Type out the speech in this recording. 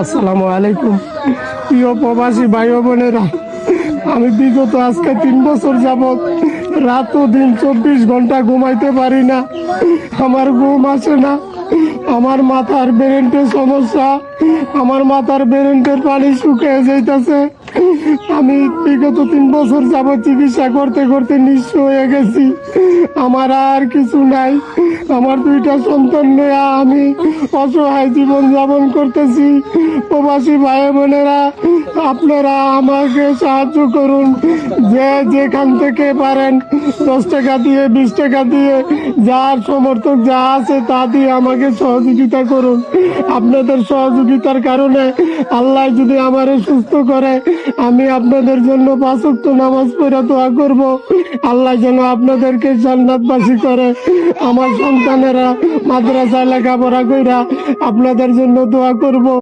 আসসালামু আলাইকুম। প্রিয় প্রবাসী ভাই ও বোনেরা, আমি বিগত আজকে 3 বছর যাবৎ রাত ও দিন 24 ঘন্টা ঘুমাইতে পারি না। আমার ঘুম আসে না। আমার মাথার ব্রেনের সমস্যা, আমার মাথার ব্রেনের পানি শুকিয়ে যাইতেছে। আমি বিগত 3 বছর যাবৎ চিকিৎসা করতে করতে নিঃস্ব হয়ে গেছি। আমার আর কিছু নাই। আমার 2টা সন্তান নিয়ে আমি অসহায় জীবন যাপন করতেছি। প্রবাসী ভাই বোনেরা, আপনারা আমাকে সাহায্য করুন। যে যেখান থেকে পারেন 10 টাকা দিয়ে, 20 টাকা দিয়ে, যার সমর্থক যা আছে তা দিয়ে আমাকে সহযোগিতা করুন। আপনাদের সহযোগিতার কারণে আল্লাহ যদি আমারে সুস্থ করে, আমি আপনাদের জন্য 5 ওয়াক্ত নামাজ পড়ে দোয়া করব। আল্লাহ যেন আপনাদেরকে জান্নাতবাসী করে। আমার সন্তানেরা মাদ্রাসায় লেখাপড়া কইরা আপনাদের জন্য দোয়া করব।